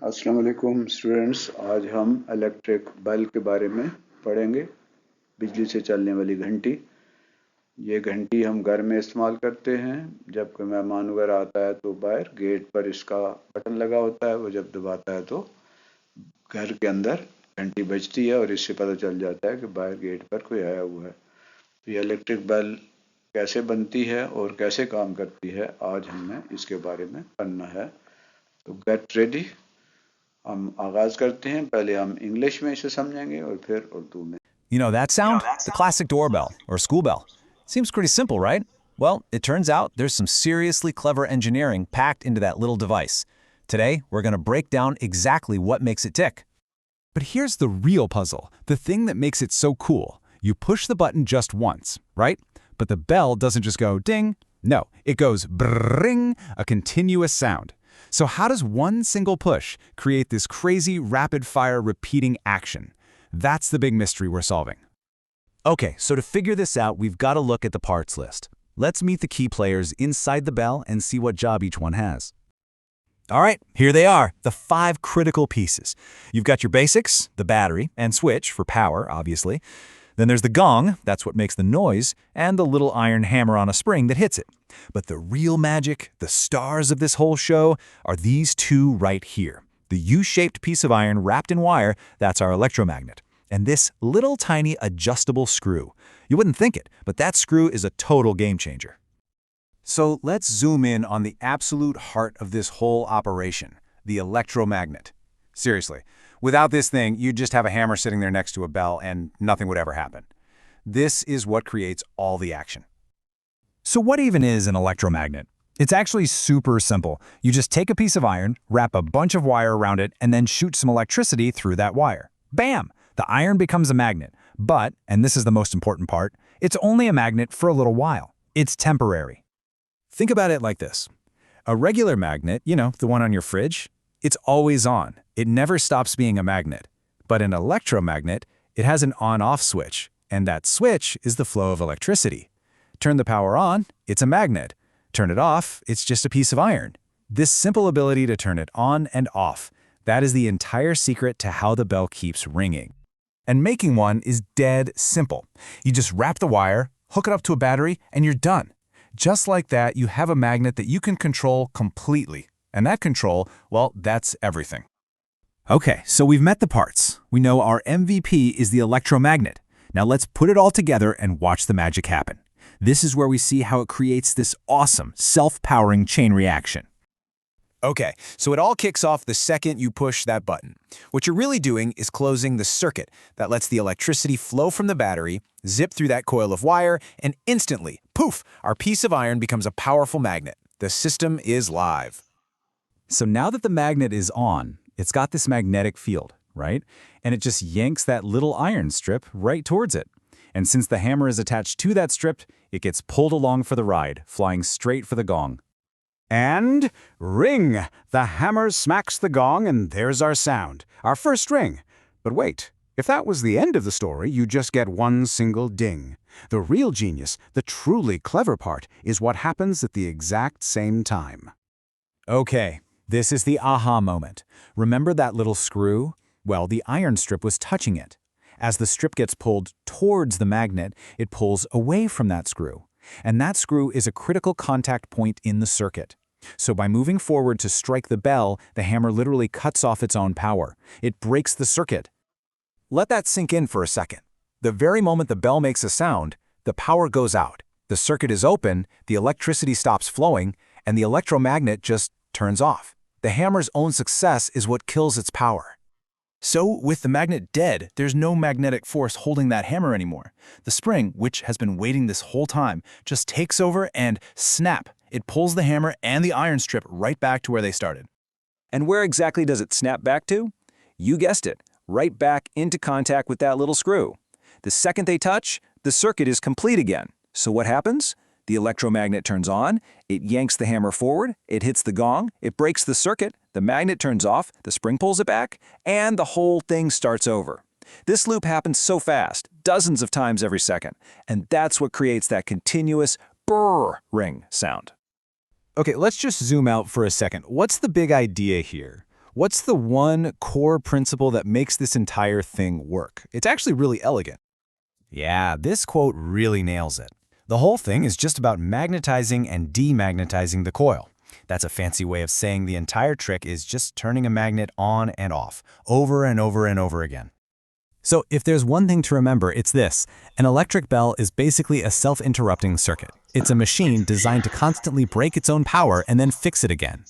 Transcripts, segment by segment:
अस्सलाम वालेकुम स्टूडेंट्स। आज हम इलेक्ट्रिक बल्ब के बारे में पढ़ेंगे। बिजली से चलने वाली घंटी। ये घंटी हम घर में इस्तेमाल करते हैं। जब कोई मेहमान वगैरह आता है तो बाहर गेट पर इसका बटन लगा होता है, वो जब दबाता है तो घर के अंदर घंटी बजती है और इससे पता चल जाता है कि बाहर गेट पर कोई आया हुआ है। तो ये इलेक्ट्रिक बल्ब कैसे बनती है और कैसे काम करती है, आज हमें इसके बारे में पढ़ना है। तो गेट रेडी। हम आगाज़ करते हैं। पहले हम इंग्लिश में इसे समझेंगे और फिर उर्दू में। You know that sound? The classic doorbell or school bell. Seems pretty simple, right? Well, it turns out there's some seriously clever engineering packed into that little device. Today, we're going to break down exactly what makes it tick. But here's the real puzzle, the thing that makes it so cool. You push the button just once, right? But the bell doesn't just go ding. No, it goes brrring, a continuous sound. So how does one single push create this crazy rapid-fire repeating action? That's the big mystery we're solving. Okay, so to figure this out, we've got to look at the parts list. Let's meet the key players inside the bell and see what job each one has. All right, here they are, the 5 critical pieces. You've got your basics, the battery, and switch for power, obviously. Then there's the gong, that's what makes the noise, and the little iron hammer on a spring that hits it. But the real magic, the stars of this whole show, are these 2 right here. The U-shaped piece of iron wrapped in wire, that's our electromagnet. And this little tiny adjustable screw. You wouldn't think it, but that screw is a total game changer. So let's zoom in on the absolute heart of this whole operation, the electromagnet. Seriously, without this thing, you'd just have a hammer sitting there next to a bell and nothing would ever happen. This is what creates all the action. So what even is an electromagnet? It's actually super simple. You just take a piece of iron, wrap a bunch of wire around it, and then shoot some electricity through that wire. Bam! The iron becomes a magnet. But, and this is the most important part, it's only a magnet for a little while. It's temporary. Think about it like this. A regular magnet, the one on your fridge, it's always on. It never stops being a magnet. But an electromagnet, it has an on-off switch, and that switch is the flow of electricity. Turn the power on, it's a magnet. Turn it off, it's just a piece of iron. This simple ability to turn it on and off, that is the entire secret to how the bell keeps ringing. And making one is dead simple. You just wrap the wire, hook it up to a battery, and you're done. Just like that, you have a magnet that you can control completely. And that control, well, that's everything. Okay, so we've met the parts. We know our MVP is the electromagnet. Now let's put it all together and watch the magic happen. This is where we see how it creates this awesome, self-powering chain reaction. Okay, so it all kicks off the second you push that button. What you're really doing is closing the circuit that lets the electricity flow from the battery, zip through that coil of wire, and instantly, poof, our piece of iron becomes a powerful magnet. The system is live. So now that the magnet is on, it's got this magnetic field, right? And it just yanks that little iron strip right towards it. And since the hammer is attached to that strip, it gets pulled along for the ride, flying straight for the gong. And ring! The hammer smacks the gong and there's our sound, our first ring. But wait, if that was the end of the story, you just get one single ding. The real genius, the truly clever part, is what happens at the exact same time. Okay, this is the aha moment. Remember that little screw? Well, the iron strip was touching it. As the strip gets pulled towards the magnet, it pulls away from that screw. And that screw is a critical contact point in the circuit. So by moving forward to strike the bell, the hammer literally cuts off its own power. It breaks the circuit. Let that sink in for a second. The very moment the bell makes a sound, the power goes out. The circuit is open, the electricity stops flowing, and the electromagnet just turns off. The hammer's own success is what kills its power. So, with the magnet dead, there's no magnetic force holding that hammer anymore. The spring, which has been waiting this whole time, just takes over and snap! It pulls the hammer and the iron strip right back to where they started. And where exactly does it snap back to? You guessed it, right back into contact with that little screw. The second they touch, the circuit is complete again. So what happens? The electromagnet turns on, it yanks the hammer forward, it hits the gong, it breaks the circuit, the magnet turns off, the spring pulls it back, and the whole thing starts over. This loop happens so fast, dozens of times every second, and that's what creates that continuous brrr ring sound. Okay, let's just zoom out for a second. What's the big idea here? What's the one core principle that makes this entire thing work? It's actually really elegant. Yeah, this quote really nails it. The whole thing is just about magnetizing and demagnetizing the coil. That's a fancy way of saying the entire trick is just turning a magnet on and off, over and over and over again. So if there's one thing to remember, it's this. An electric bell is basically a self-interrupting circuit. It's a machine designed to constantly break its own power and then fix it again.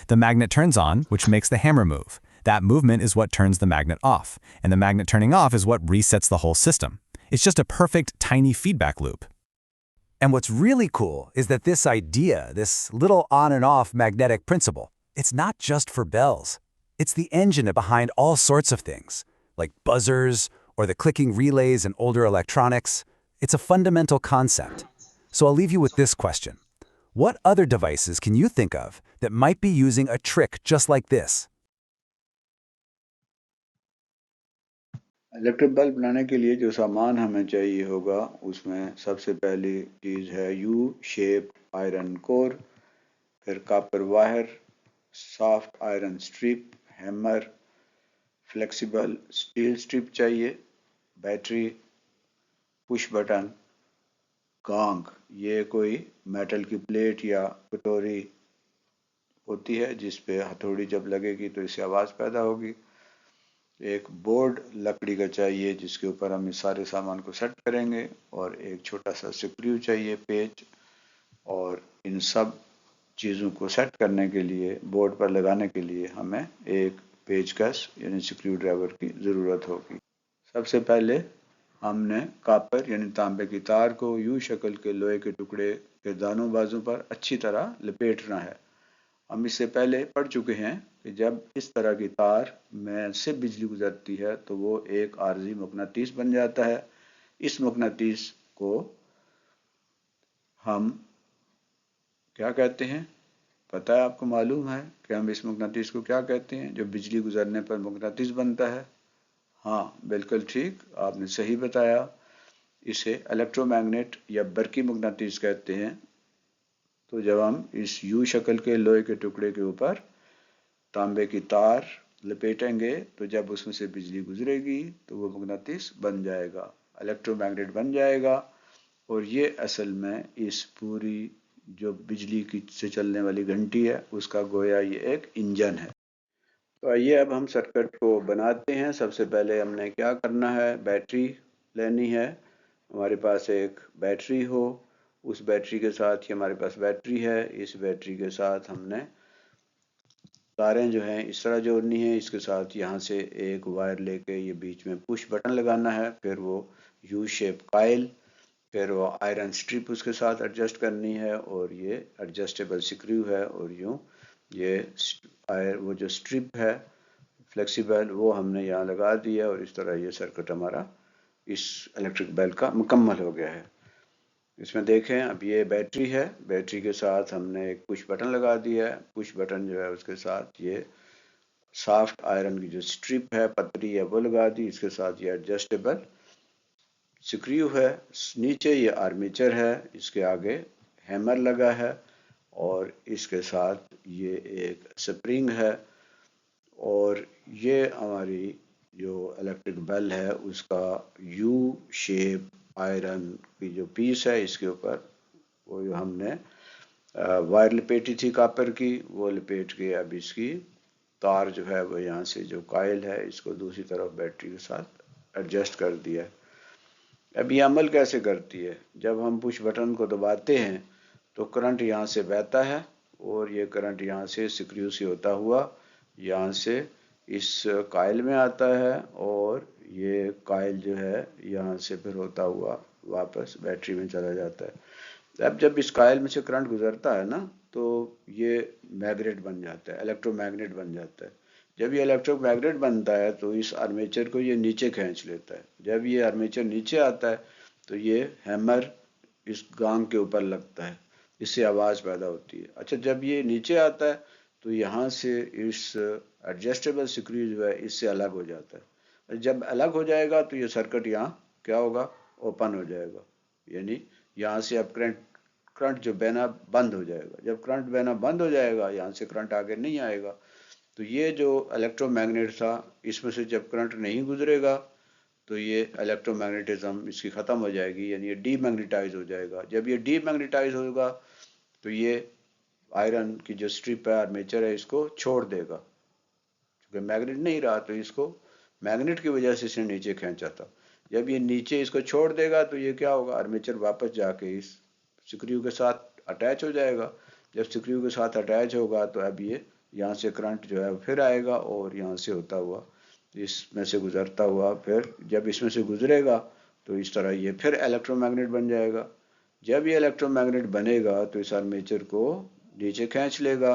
The magnet turns on, which makes the hammer move. That movement is what turns the magnet off, and the magnet turning off is what resets the whole system. It's just a perfect, tiny feedback loop. And what's really cool is that this idea, this little on and off magnetic principle, it's not just for bells. It's the engine behind all sorts of things, like buzzers or the clicking relays in older electronics. It's a fundamental concept. So I'll leave you with this question. What other devices can you think of that might be using a trick just like this? Electric bulb बनाने के लिए जो सामान हमें चाहिए होगा उसमें सबसे पहली चीज़ है यू शेप आयरन कोर, फिर copper wire, soft iron strip, hammer, flexible steel strip चाहिए, बैटरी, पुश बटन, गॉन्ग। ये कोई मेटल की प्लेट या कटोरी होती है जिस पे हथौड़ी जब लगेगी तो इससे आवाज़ पैदा होगी। एक बोर्ड लकड़ी का चाहिए जिसके ऊपर हम इस सारे सामान को सेट करेंगे, और एक छोटा सा स्क्रू चाहिए, पेच। और इन सब चीज़ों को सेट करने के लिए, बोर्ड पर लगाने के लिए हमें एक पेचकस यानी स्क्रू ड्राइवर की ज़रूरत होगी। सबसे पहले हमने कॉपर यानी तांबे की तार को यू शक्ल के लोहे के टुकड़े के दानों बाजू पर अच्छी तरह लपेटना है। हम इससे पहले पढ़ चुके हैं कि जब इस तरह की तार में से बिजली गुजरती है तो वो एक आर्जी मकनातीस बन जाता है। इस मकनातीस को हम क्या कहते हैं? पता है, आपको मालूम है कि हम इस मकनातीस को क्या कहते हैं जो बिजली गुजरने पर मकनातीस बनता है? हाँ, बिल्कुल ठीक, आपने सही बताया। इसे इलेक्ट्रोमैग्नेट या बरकी मकनातीस कहते हैं। तो जब हम इस यू शक्ल के लोहे के टुकड़े के ऊपर तांबे की तार लपेटेंगे तो जब उसमें से बिजली गुजरेगी तो वो मकनातीस बन जाएगा, इलेक्ट्रोमैग्नेट बन जाएगा। और ये असल में इस पूरी जो बिजली की से चलने वाली घंटी है उसका गोया ये एक इंजन है। तो आइए अब हम सर्किट को बनाते हैं। सबसे पहले हमने क्या करना है, बैटरी लेनी है। हमारे पास एक बैटरी हो, उस बैटरी के साथ ही हमारे पास बैटरी है, इस बैटरी के साथ हमने तारें जो हैं इस तरह जोड़नी है। इसके साथ यहाँ से एक वायर लेके ये बीच में पुश बटन लगाना है, फिर वो यू शेप कायल, फिर वो आयरन स्ट्रिप उसके साथ एडजस्ट करनी है, और ये एडजस्टेबल स्क्रू है। और यूँ ये वो जो स्ट्रिप है फ्लेक्सिबल वो हमने यहाँ लगा दिया, और इस तरह ये सर्किट हमारा इस इलेक्ट्रिक बेल का मुकम्मल हो गया है। इसमें देखें, अब ये बैटरी है, बैटरी के साथ हमने एक पुश बटन लगा दिया है। पुश बटन जो है उसके साथ ये सॉफ्ट आयरन की जो स्ट्रिप है पतली है वो लगा दी। इसके साथ ये एडजस्टेबल स्क्रू है, नीचे ये आर्मेचर है, इसके आगे हैमर लगा है, और इसके साथ ये एक स्प्रिंग है। और ये हमारी जो इलेक्ट्रिक बेल है उसका यू शेप आयरन की जो पीस है इसके ऊपर वो जो हमने वायर लपेटी थी कॉपर की, वो लपेट के अब इसकी तार जो है वो यहाँ से जो कायल है इसको दूसरी तरफ बैटरी के साथ एडजस्ट कर दिया। अब ये अमल कैसे करती है? जब हम पुश बटन को दबाते हैं तो करंट यहाँ से बहता है, और ये करंट यहाँ से स्क्रू से होता हुआ यहाँ से इस कायल में आता है, और ये कायल जो है यहाँ से फिर होता हुआ वापस बैटरी में चला जाता है। अब जब इस कायल में से करंट गुजरता है ना तो ये मैग्नेट बन जाता है, इलेक्ट्रोमैग्नेट बन जाता है। जब ये इलेक्ट्रोमैग्नेट बनता है तो इस आर्मेचर को ये नीचे खींच लेता है। जब ये आर्मेचर नीचे आता है तो ये हैमर इस गांग के ऊपर लगता है, इससे आवाज़ पैदा होती है। अच्छा, जब ये नीचे आता है तो यहाँ से इस एडजस्टेबल स्क्रू जो है इससे अलग हो जाता है। जब अलग हो जाएगा तो ये सर्किट यहाँ क्या होगा, ओपन हो जाएगा, यानी यहाँ से अब करंट जो बहना बंद हो जाएगा। जब करंट बहना बंद हो जाएगा यहाँ से करंट आगे नहीं आएगा। तो ये जो इलेक्ट्रोमैग्नेट था, इसमें से जब करंट नहीं गुजरेगा तो ये इलेक्ट्रोमैग्नेटिज्म इसकी ख़त्म हो जाएगी, यानी ये डीमैग्नेटाइज हो जाएगा। जब ये डीमैग्नेटाइज होगा तो ये आयरन की जो स्ट्रिप है, आर्मेचर है, इसको छोड़ देगा। क्योंकि मैग्नेट नहीं रहा तो इसको मैग्नेट की वजह से इसने नीचे खींचा था। जब ये नीचे इसको छोड़ देगा तो ये क्या होगा, आर्मेचर वापस जाके इस स्क्रू के साथ अटैच हो जाएगा। जब स्क्रू के साथ अटैच होगा तो अब ये यहाँ से करंट जो है फिर आएगा और यहाँ से होता हुआ इसमें से गुजरता हुआ, फिर जब इसमें से गुजरेगा तो इस तरह ये फिर इलेक्ट्रोमैग्नेट बन जाएगा। जब ये इलेक्ट्रोमैग्नेट बनेगा तो इस आर्मेचर को नीचे खींच लेगा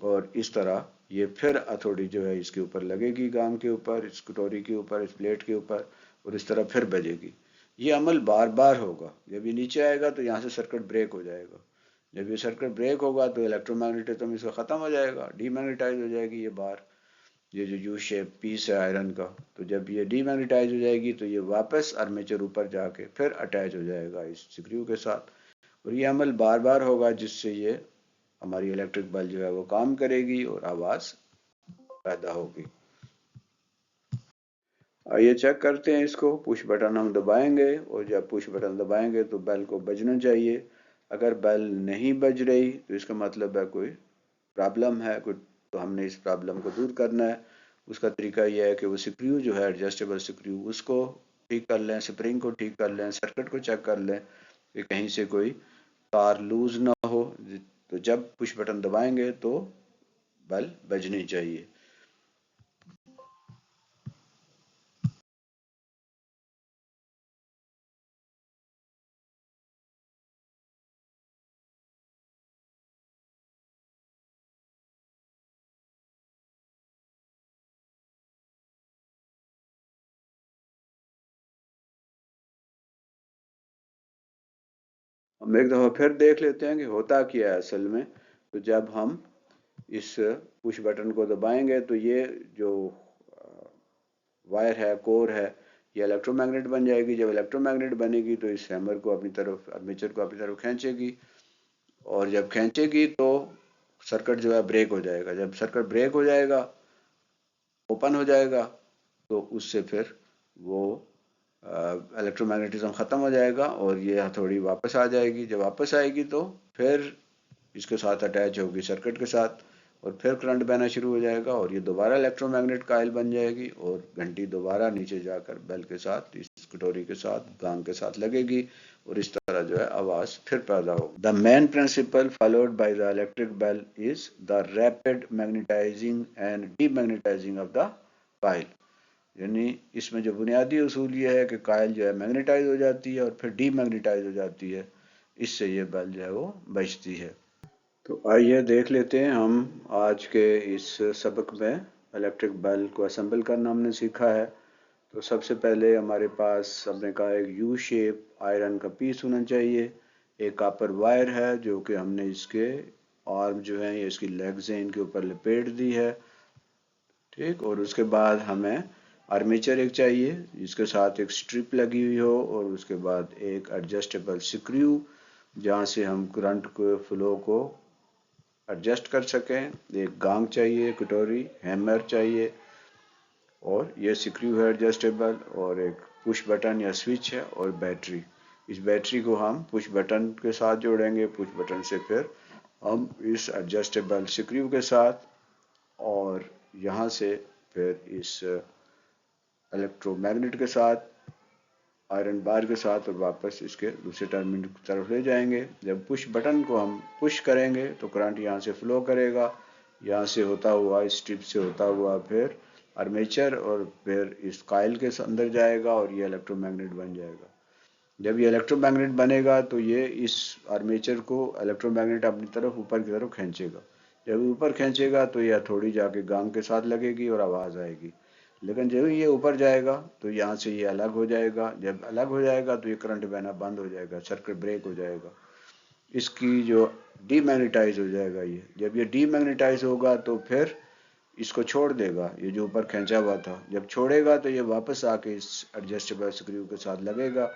और इस तरह ये फिर हथौड़ी जो है इसके ऊपर लगेगी, गांग के ऊपर, इस कटोरी के ऊपर, इस प्लेट के ऊपर, और इस तरह फिर बजेगी। ये अमल बार बार होगा। जब ये नीचे आएगा तो यहाँ से सर्किट ब्रेक हो जाएगा। जब ये सर्किट ब्रेक होगा तो इलेक्ट्रोमैग्नेटिज्म इसका ख़त्म हो जाएगा, डीमैग्नेटाइज हो जाएगी ये बार, ये जो यू शेप पीस है आयरन का। तो जब ये डीमैग्नेटाइज हो जाएगी तो ये वापस आर्मेचर ऊपर जाके फिर अटैच हो जाएगा इस स्क्रू के साथ, और ये अमल बार बार होगा, जिससे ये हमारी इलेक्ट्रिक बल्ब जो है वो काम करेगी और आवाज़ पैदा होगी। आइए चेक करते हैं इसको। पुश बटन हम दबाएंगे और जब पुश बटन दबाएंगे तो बेल को बजना चाहिए। अगर बेल नहीं बज रही तो इसका मतलब है कोई प्रॉब्लम है, कोई, तो हमने इस प्रॉब्लम को दूर करना है। उसका तरीका यह है कि वो स्क्रू जो है, एडजस्टेबल स्क्रू, उसको ठीक कर लें, स्प्रिंग को ठीक कर लें, सर्किट को चेक कर लें कि कहीं से कोई तार लूज ना हो। तो जब पुश बटन दबाएंगे तो बेल बजनी चाहिए। हम एक दफ़ा फिर देख लेते हैं कि होता क्या है असल में। तो जब हम इस पुश बटन को दबाएंगे तो ये जो वायर है, कोर है, ये इलेक्ट्रोमैग्नेट बन जाएगी। जब इलेक्ट्रोमैग्नेट बनेगी तो इस हैमर को अपनी तरफ, आर्मेचर को अपनी तरफ खींचेगी, और जब खींचेगी तो सर्किट जो है ब्रेक हो जाएगा। जब सर्किट ब्रेक हो जाएगा, ओपन हो जाएगा, तो उससे फिर वो इलेक्ट्रोमैग्नेटिज्म ख़त्म हो जाएगा और ये हथौड़ी वापस आ जाएगी। जब वापस आएगी तो फिर इसके साथ अटैच होगी सर्किट के साथ, और फिर करंट बहना शुरू हो जाएगा और ये दोबारा इलेक्ट्रोमैग्नेट कायल बन जाएगी और घंटी दोबारा नीचे जाकर बेल के साथ, इस कटोरी के साथ, गांग के साथ लगेगी और इस तरह जो है आवाज़ फिर पैदा होगी। The main principle followed by the electric bell is the rapid magnetizing and demagnetizing of the coil. यानी इसमें जो बुनियादी उसूल ये है कि कायल जो है मैग्नेटाइज हो जाती है और फिर डीमैग्नेटाइज हो जाती है, इससे ये बेल जो है वो बजती है। तो आइए देख लेते हैं। हम आज के इस सबक में इलेक्ट्रिक बेल को असेंबल करना हमने सीखा है। तो सबसे पहले हमारे पास, हमने कहा, एक यू शेप आयरन का पीस होना चाहिए। एक कॉपर वायर है जो कि हमने इसके आर्म जो है, ये इसकी लेग्स हैं, इनके ऊपर लपेट दी है, ठीक। और उसके बाद हमें आर्मेचर एक चाहिए जिसके साथ एक स्ट्रिप लगी हुई हो, और उसके बाद एक एडजस्टेबल स्क्रू जहाँ से हम करंट को, फ्लो को एडजस्ट कर सकें। एक गांग चाहिए, कटोरी, हैमर चाहिए, और ये स्क्रू है एडजस्टेबल, और एक पुश बटन या स्विच है, और बैटरी। इस बैटरी को हम पुश बटन के साथ जोड़ेंगे। पुश बटन से फिर हम इस एडजस्टेबल स्क्रू के साथ, और यहाँ से फिर इस इलेक्ट्रोमैग्नेट के साथ, आयरन बार के साथ, और वापस इसके दूसरे टर्मिनल की तरफ ले जाएंगे। जब पुश बटन को हम पुश करेंगे तो करंट यहाँ से फ्लो करेगा, यहाँ से होता हुआ, इस स्ट्रिप से होता हुआ फिर आर्मेचर, और फिर इस कायल के अंदर जाएगा और ये इलेक्ट्रोमैग्नेट बन जाएगा। जब ये इलेक्ट्रोमैग्नेट बनेगा तो ये इस आर्मेचर को इलेक्ट्रोमैग्नेट अपनी तरफ, ऊपर की तरफ खींचेगा। जब ऊपर खींचेगा तो यह थोड़ी जाके गांग के साथ लगेगी और आवाज़ आएगी। लेकिन जब ये ऊपर जाएगा तो यहाँ से ये अलग हो जाएगा। जब अलग हो जाएगा तो ये करंट बहना बंद हो जाएगा, सर्किट ब्रेक हो जाएगा। इसकी जो डीमैग्नेटाइज हो जाएगा ये। जब ये डीमैग्नेटाइज होगा तो फिर इसको छोड़ देगा, ये जो ऊपर खींचा हुआ था। जब छोड़ेगा तो ये वापस आके इस एडजस्टेबल स्क्रू के साथ लगेगा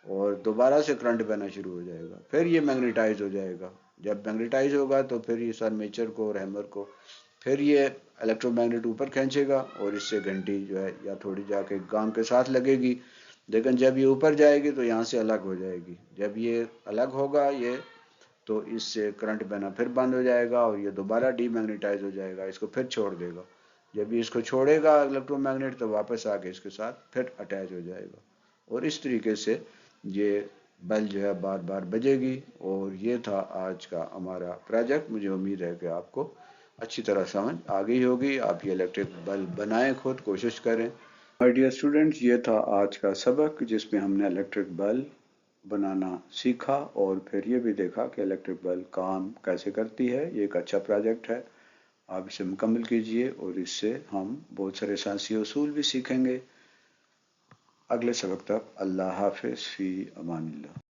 और दोबारा से करंट बहना शुरू हो जाएगा। फिर ये मैग्नेटाइज हो जाएगा। जब मैग्नेटाइज होगा तो फिर इस आर्मेचर को और हैमर को फिर ये इलेक्ट्रोमैग्नेट ऊपर खींचेगा और इससे घंटी जो है या थोड़ी जाके गांव के साथ लगेगी, लेकिन जब ये ऊपर जाएगी तो यहाँ से अलग हो जाएगी। जब ये अलग होगा ये, तो इससे करंट बहना फिर बंद हो जाएगा और ये दोबारा डीमैग्नेटाइज हो जाएगा, इसको फिर छोड़ देगा। जब भी इसको छोड़ेगा इलेक्ट्रोमैग्नेट तो वापस आके इसके साथ फिर अटैच हो जाएगा, और इस तरीके से ये बेल जो है बार बार बजेगी। और ये था आज का हमारा प्रोजेक्ट। मुझे उम्मीद है कि आपको अच्छी तरह समझ आ गई होगी। आप ये इलेक्ट्रिक बल्ब बनाएं, खुद कोशिश करें। माय डियर स्टूडेंट्स, ये था आज का सबक जिसमें हमने इलेक्ट्रिक बल्ब बनाना सीखा और फिर ये भी देखा कि इलेक्ट्रिक बल्ब काम कैसे करती है। ये एक अच्छा प्रोजेक्ट है, आप इसे मुकम्मल कीजिए और इससे हम बहुत सारे साइंसी उसूल भी सीखेंगे। अगले सबक तक अल्लाह हाफिज़, फ़ी अमानिल्लाह।